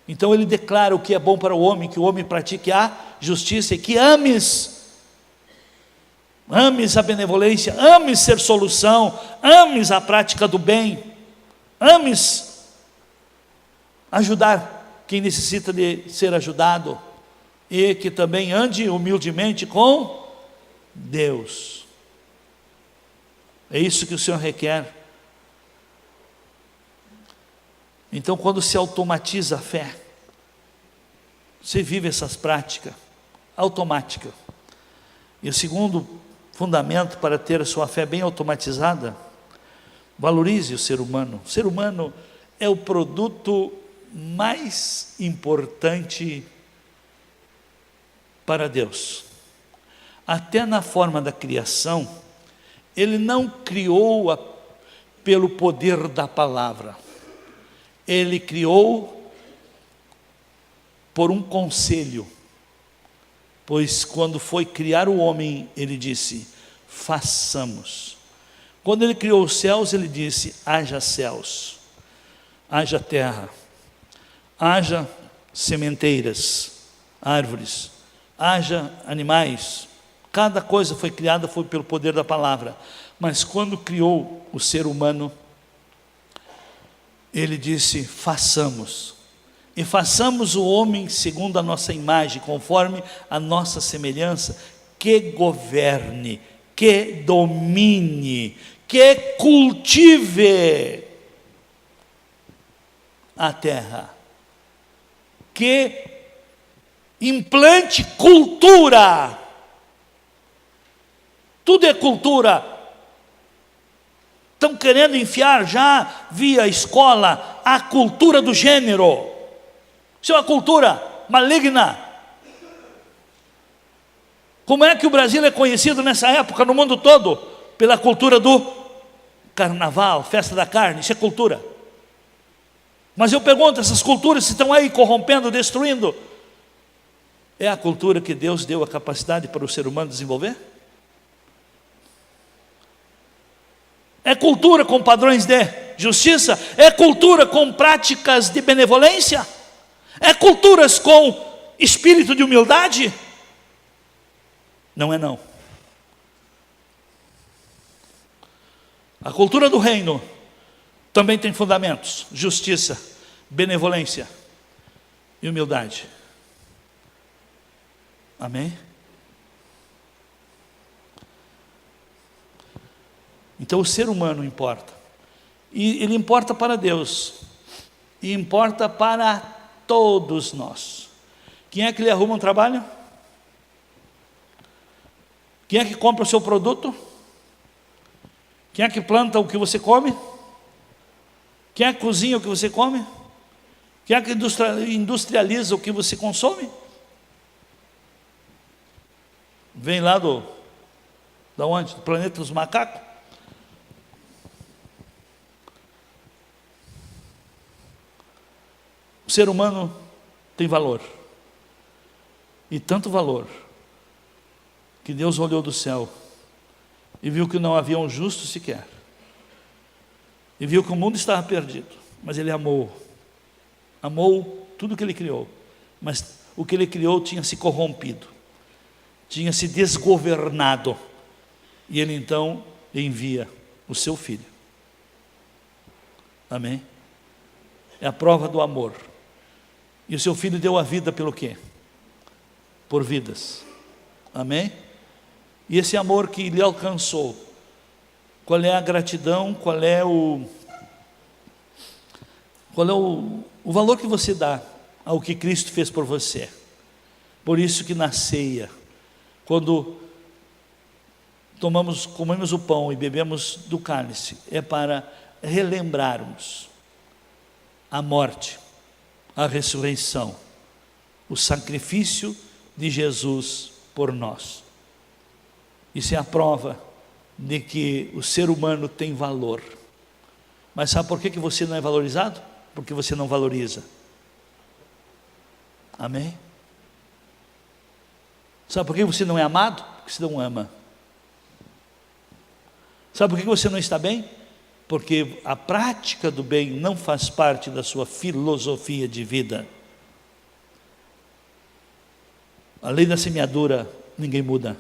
Então ele declara o que é bom para o homem, que o homem pratique a justiça, e que ames a benevolência, ames ser solução, ames a prática do bem, ames ajudar quem necessita de ser ajudado, e que também ande humildemente com Deus. É isso que o Senhor requer. Então, quando se automatiza a fé, você vive essas práticas automáticas. E o segundo fundamento para ter a sua fé bem automatizada: valorize o ser humano. O ser humano é o produto mais importante para Deus. Até na forma da criação, Ele não criou pelo poder da palavra, Ele criou por um conselho. Pois quando foi criar o homem, Ele disse: façamos Quando ele criou os céus, ele disse: haja céus, haja terra, haja sementeiras, árvores, haja animais. Cada coisa foi criada foi pelo poder da palavra. Mas quando criou o ser humano, ele disse: façamos. E façamos o homem segundo a nossa imagem, conforme a nossa semelhança, que governe, que domine, que cultive a terra, que implante cultura. Tudo é cultura. Estão querendo enfiar já via escola a cultura do gênero. Isso é uma cultura maligna. Como é que o Brasil é conhecido nessa época no mundo todo? Pela cultura do carnaval, festa da carne. Isso é cultura. Mas eu pergunto, essas culturas que estão aí corrompendo, destruindo, é a cultura que Deus deu a capacidade para o ser humano desenvolver? É cultura com padrões de justiça? É cultura com práticas de benevolência? É culturas com espírito de humildade? Não é não. A cultura do reino também tem fundamentos: justiça, benevolência e humildade. Amém? Então o ser humano importa. E ele importa para Deus. E importa para todos nós. Quem é que lhe arruma um trabalho? Quem é que compra o seu produto? Quem é que planta o que você come? Quem é que cozinha o que você come? Quem é que industrializa o que você consome? Vem lá da onde? Do planeta dos macacos? O ser humano tem valor, e tanto valor, que Deus olhou do céu e viu que não havia um justo sequer, e viu que o mundo estava perdido, mas Ele amou tudo que Ele criou, mas o que Ele criou tinha se corrompido, tinha se desgovernado, e Ele então envia o seu Filho. Amém? É a prova do amor. E o seu Filho deu a vida pelo quê? Por vidas. Amém? E esse amor que lhe alcançou, qual é a gratidão, qual é o valor que você dá ao que Cristo fez por você? Por isso que na ceia, quando comemos o pão e bebemos do cálice, é para relembrarmos a morte, a ressurreição, o sacrifício de Jesus por nós. Isso é a prova de que o ser humano tem valor. Mas sabe por que você não é valorizado? Porque você não valoriza. Amém? Sabe por que você não é amado? Porque você não ama. Sabe por que você não está bem? Porque a prática do bem não faz parte da sua filosofia de vida. A lei da semeadura ninguém muda.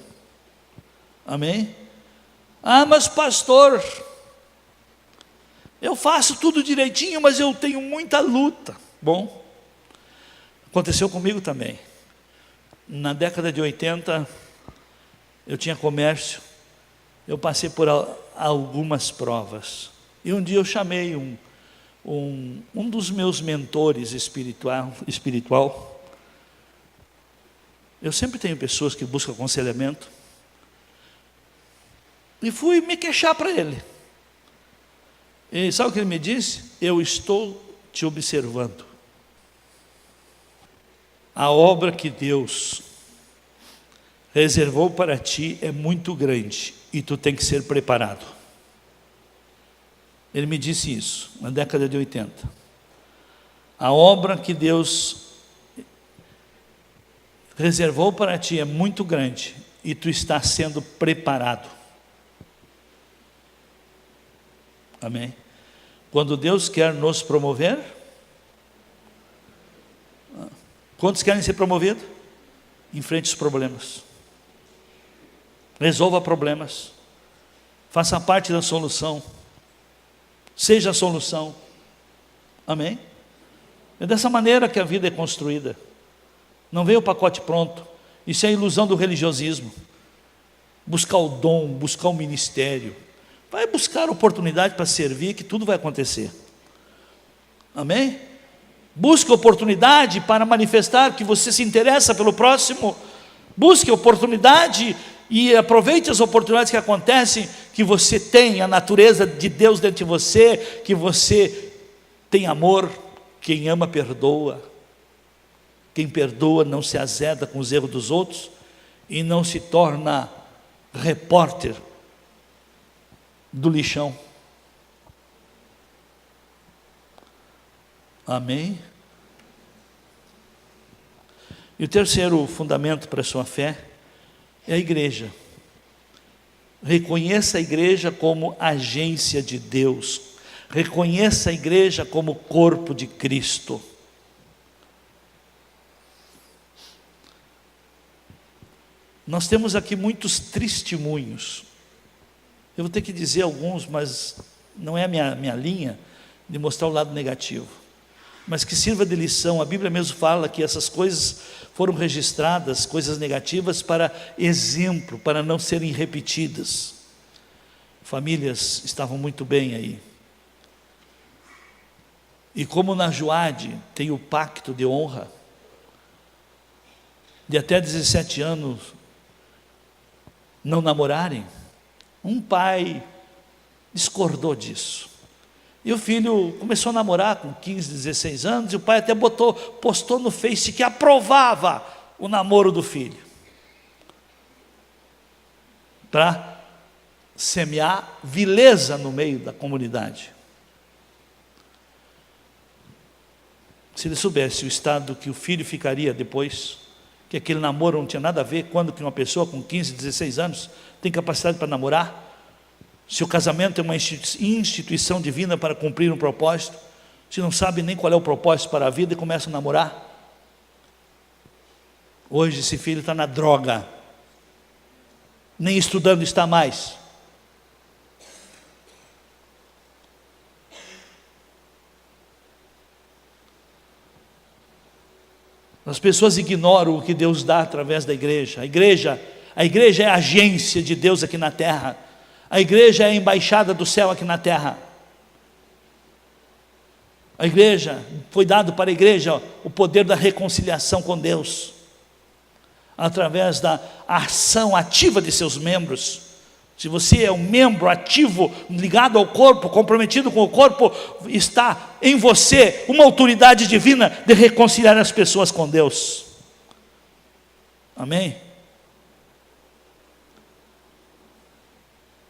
Amém? Ah, mas pastor, eu faço tudo direitinho, mas eu tenho muita luta. Bom, aconteceu comigo também. Na década de 80, eu tinha comércio, eu passei por algumas provas. E um dia eu chamei um dos meus mentores espiritual. Eu sempre tenho pessoas que buscam aconselhamento. E fui me queixar para ele. E sabe o que ele me disse? Eu estou te observando. A obra que Deus reservou para ti é muito grande e tu tem que ser preparado. Ele me disse isso na década de 80. A obra que Deus reservou para ti é muito grande e tu está sendo preparado. Amém? Quando Deus quer nos promover, quantos querem ser promovidos? Enfrente os problemas, resolva problemas, faça parte da solução, seja a solução. Amém? É dessa maneira que a vida é construída. Não vem o pacote pronto. Isso é a ilusão do religiosismo. Buscar o dom, buscar o ministério. Vai buscar oportunidade para servir, que tudo vai acontecer. Amém? Busque oportunidade para manifestar que você se interessa pelo próximo. Busque oportunidade e aproveite as oportunidades que acontecem, que você tem a natureza de Deus dentro de você, que você tem amor. Quem ama perdoa. Quem perdoa não se azeda com os erros dos outros e não se torna repórter do lixão. Amém? E o terceiro fundamento para a sua fé é a igreja. Reconheça a igreja como agência de Deus. Reconheça a igreja como corpo de Cristo. Nós temos aqui muitos testemunhos. Eu vou ter que dizer alguns, mas não é a minha linha de mostrar o lado negativo. Mas que sirva de lição. A Bíblia mesmo fala que essas coisas foram registradas, coisas negativas, para exemplo, para não serem repetidas. Famílias estavam muito bem aí. E como na Joade tem o pacto de honra, de até 17 anos não namorarem, um pai discordou disso. E o filho começou a namorar com 15, 16 anos, e o pai até postou no Face que aprovava o namoro do filho, para semear vileza no meio da comunidade. Se ele soubesse o estado que o filho ficaria depois, que aquele namoro não tinha nada a ver, quando que uma pessoa com 15, 16 anos tem capacidade para namorar, se o casamento é uma instituição divina para cumprir um propósito, se não sabe nem qual é o propósito para a vida e começa a namorar. Hoje esse filho está na droga, nem estudando está mais. As pessoas ignoram o que Deus dá através da igreja. A igreja é a agência de Deus aqui na terra. A igreja é a embaixada do céu aqui na terra. A igreja, foi dado para a igreja o poder da reconciliação com Deus, através da ação ativa de seus membros. Se você é um membro ativo, ligado ao corpo, comprometido com o corpo, está em você uma autoridade divina de reconciliar as pessoas com Deus. Amém?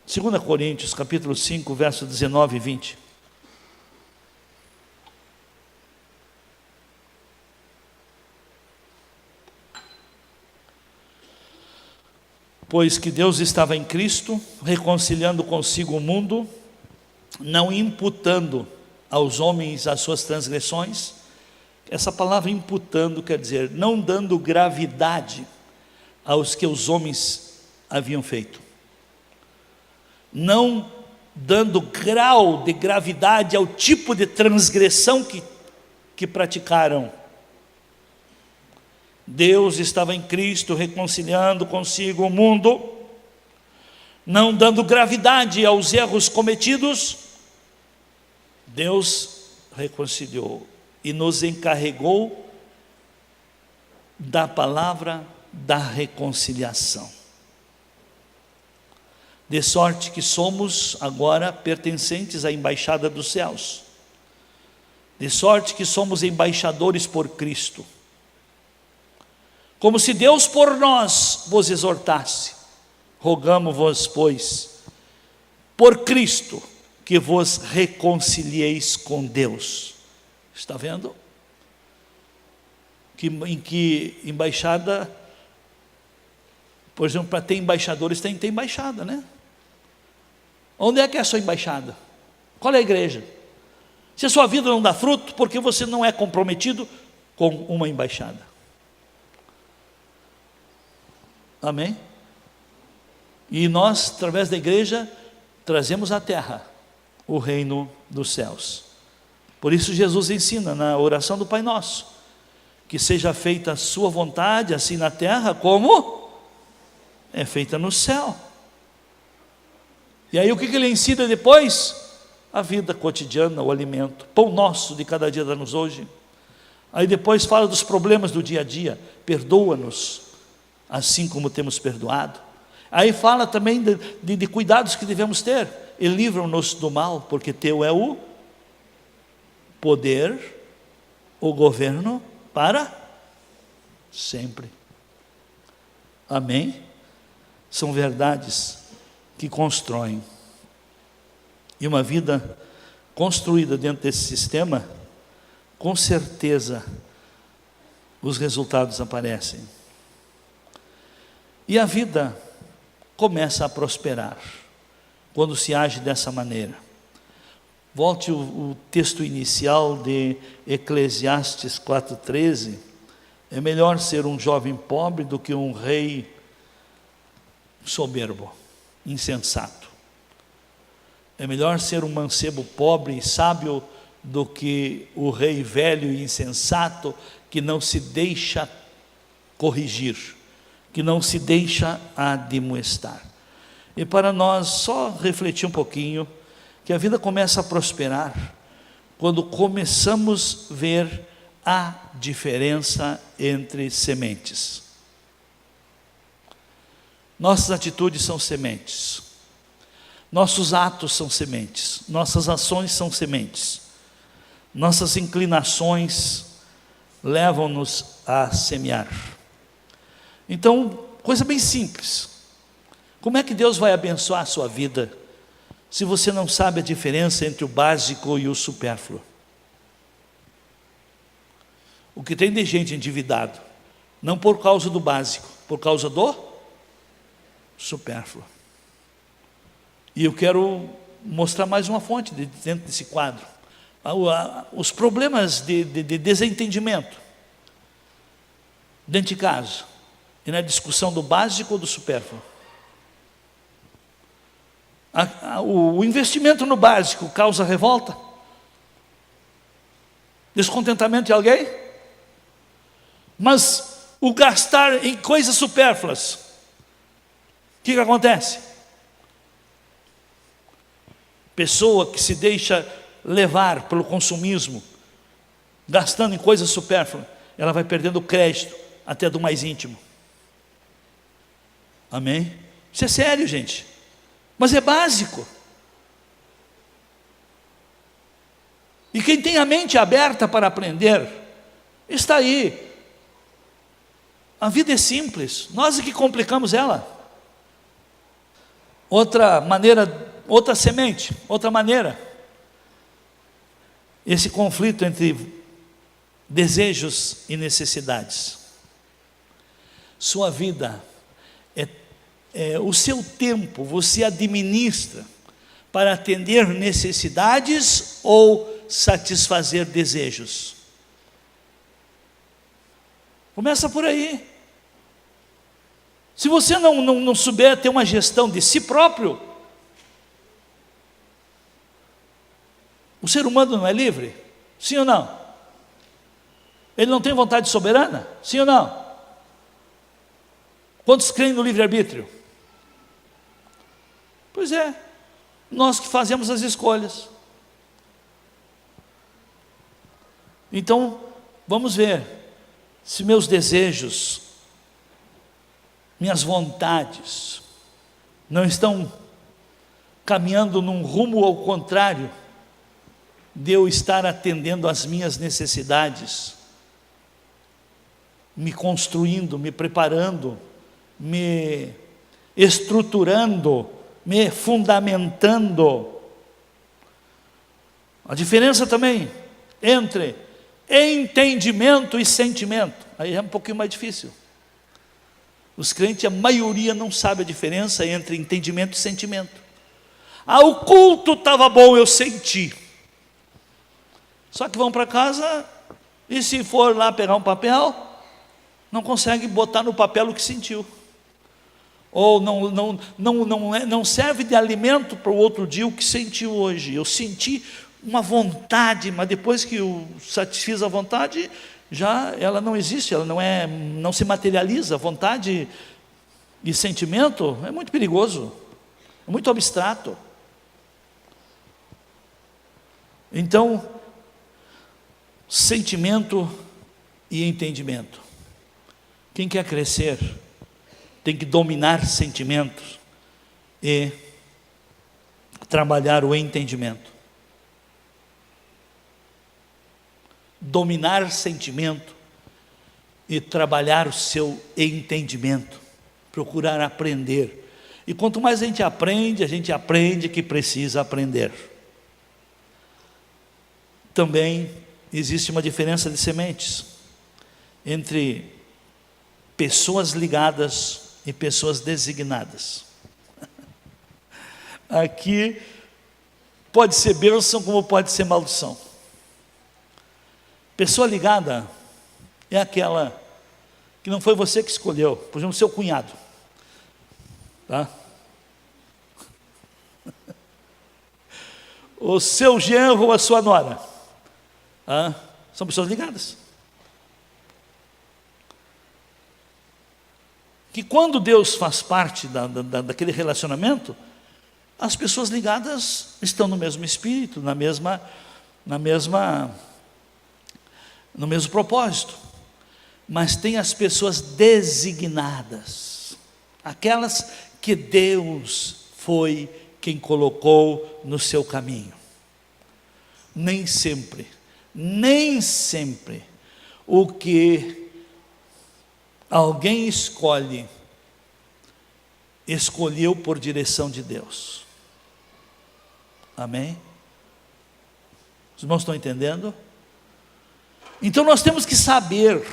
2 Coríntios, capítulo 5, versos 19 e 20. Pois que Deus estava em Cristo, reconciliando consigo o mundo, não imputando aos homens as suas transgressões. Essa palavra imputando quer dizer não dando gravidade aos que os homens haviam feito, não dando grau de gravidade ao tipo de transgressão que praticaram. Deus estava em Cristo reconciliando consigo o mundo, não dando gravidade aos erros cometidos. Deus reconciliou e nos encarregou da palavra da reconciliação, de sorte que somos agora pertencentes à embaixada dos céus, de sorte que somos embaixadores por Cristo, como se Deus por nós vos exortasse. Rogamo-vos, pois, por Cristo, que vos reconcilieis com Deus. Está vendo? Em que embaixada, por exemplo, para ter embaixadores tem embaixada, né? Onde é que é a sua embaixada? Qual é a igreja? Se a sua vida não dá fruto, porque você não é comprometido com uma embaixada. Amém? E nós, através da igreja, trazemos à terra o reino dos céus. Por isso Jesus ensina na oração do Pai Nosso, que seja feita a sua vontade, assim na terra, como é feita no céu. E aí o que ele ensina depois? A vida cotidiana, o alimento, pão nosso de cada dia dá-nos hoje. Aí depois fala dos problemas do dia a dia, perdoa-nos, assim como temos perdoado. Aí fala também de cuidados que devemos ter, e livra-nos do mal, porque teu é o poder, o governo, para sempre. Amém? São verdades que constroem. E uma vida construída dentro desse sistema, com certeza os resultados aparecem. E a vida começa a prosperar quando se age dessa maneira. Volte o texto inicial de Eclesiastes 4,13. É melhor ser um jovem pobre do que um rei soberbo, insensato. É melhor ser um mancebo pobre e sábio do que o rei velho e insensato que não se deixa corrigir, que não se deixa admoestar. E para nós só refletir um pouquinho, que a vida começa a prosperar quando começamos a ver a diferença entre sementes. Nossas atitudes são sementes, nossos atos são sementes, nossas ações são sementes, nossas inclinações levam-nos a semear. Então, coisa bem simples. Como é que Deus vai abençoar a sua vida se você não sabe a diferença entre o básico e o supérfluo? O que tem de gente endividado, não por causa do básico, por causa do supérfluo. E eu quero mostrar mais uma fonte dentro desse quadro. Os problemas de desentendimento dentro de casa, e na discussão do básico ou do supérfluo. O investimento no básico causa revolta? Descontentamento de alguém? Mas o gastar em coisas supérfluas, o que acontece? Pessoa que se deixa levar pelo consumismo, gastando em coisas supérfluas, ela vai perdendo o crédito até do mais íntimo. Amém? Isso é sério, gente, mas é básico. E quem tem a mente aberta para aprender, está aí. A vida é simples, nós é que complicamos ela. Outra maneira, outra semente, outra maneira, esse conflito entre desejos e necessidades. Sua vida o seu tempo você administra para atender necessidades ou satisfazer desejos? Começa por aí. Se você não souber ter uma gestão de si próprio, o ser humano não é livre? Sim ou não? Ele não tem vontade soberana? Sim ou não? Quantos creem no livre-arbítrio? Pois é, nós que fazemos as escolhas. Então, vamos ver se meus desejos, minhas vontades, não estão caminhando num rumo ao contrário de eu estar atendendo às minhas necessidades, me construindo, me preparando, me estruturando, me fundamentando. A diferença também entre entendimento e sentimento, aí é um pouquinho mais difícil. Os crentes, a maioria não sabe a diferença entre entendimento e sentimento. Ah, o culto estava bom, eu senti. Só que vão para casa e se for lá pegar um papel, não consegue botar no papel o que sentiu. Ou não serve de alimento para o outro dia o que sentiu hoje. Eu senti uma vontade, mas depois que eu satisfiz a vontade, já ela não existe, ela não se materializa. Vontade e sentimento é muito perigoso, é muito abstrato. Então, sentimento e entendimento. Quem quer crescer tem que dominar sentimentos e trabalhar o entendimento. Dominar sentimento e trabalhar o seu entendimento. Procurar aprender. E quanto mais a gente aprende que precisa aprender. Também existe uma diferença de sementes entre pessoas ligadas e pessoas designadas. Aqui pode ser bênção como pode ser maldição. Pessoa ligada é aquela que não foi você que escolheu, por exemplo, seu cunhado, tá? O seu genro ou a sua nora, tá? São pessoas ligadas. Que quando Deus faz parte daquele relacionamento, as pessoas ligadas estão no mesmo espírito, no mesmo propósito. Mas tem as pessoas designadas, aquelas que Deus foi quem colocou no seu caminho. Nem sempre o que alguém escolheu por direção de Deus. Amém? Os irmãos estão entendendo? Então nós temos que saber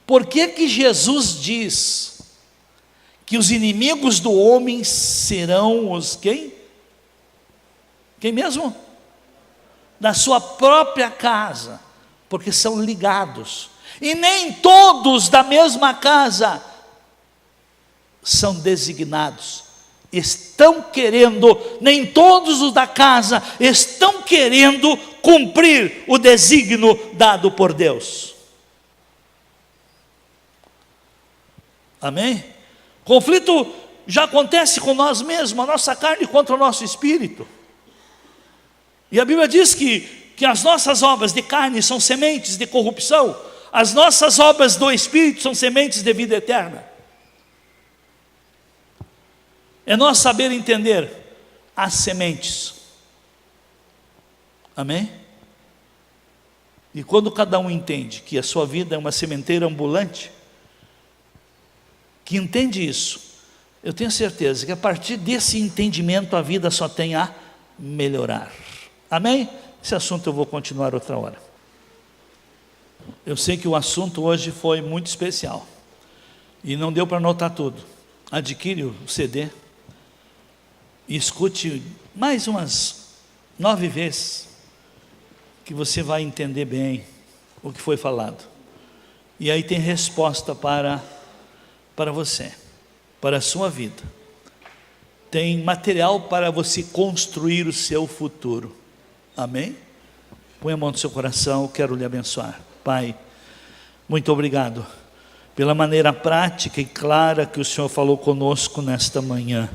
por que Jesus diz que os inimigos do homem serão os quem? Quem mesmo? Da sua própria casa, porque são ligados. E nem todos da mesma casa são designados. Nem todos os da casa estão querendo cumprir o desígnio dado por Deus. Amém? Conflito já acontece com nós mesmos, a nossa carne contra o nosso espírito. E a Bíblia diz que as nossas obras de carne são sementes de corrupção, as nossas obras do espírito são sementes de vida eterna. É nós saber entender as sementes. Amém? E quando cada um entende que a sua vida é uma sementeira ambulante, que entende isso, eu tenho certeza que a partir desse entendimento a vida só tem a melhorar. Amém? Esse assunto eu vou continuar outra hora. Eu sei que o assunto hoje foi muito especial e não deu para anotar tudo. Adquire o CD e escute mais umas 9 vezes, que você vai entender bem o que foi falado. E aí tem resposta para você, para a sua vida. Tem material para você construir o seu futuro. Amém? Põe a mão no seu coração, eu quero lhe abençoar. Pai, muito obrigado pela maneira prática e clara que o Senhor falou conosco nesta manhã.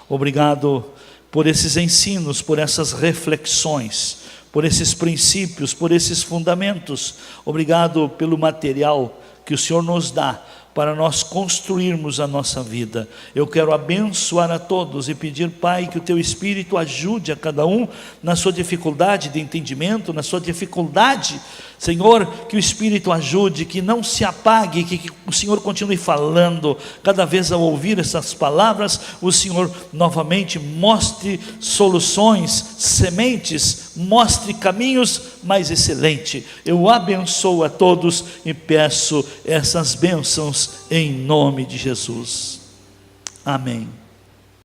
Obrigado por esses ensinos, por essas reflexões, por esses princípios, por esses fundamentos. Obrigado pelo material que o Senhor nos dá para nós construirmos a nossa vida. Eu quero abençoar a todos e pedir, Pai, que o Teu Espírito ajude a cada um na sua dificuldade de entendimento, na sua dificuldade, Senhor, que o Espírito ajude, que não se apague, que o Senhor continue falando. Cada vez ao ouvir essas palavras, o Senhor novamente mostre soluções, sementes, mostre caminhos mais excelentes. Eu abençoo a todos e peço essas bênçãos em nome de Jesus. Amém.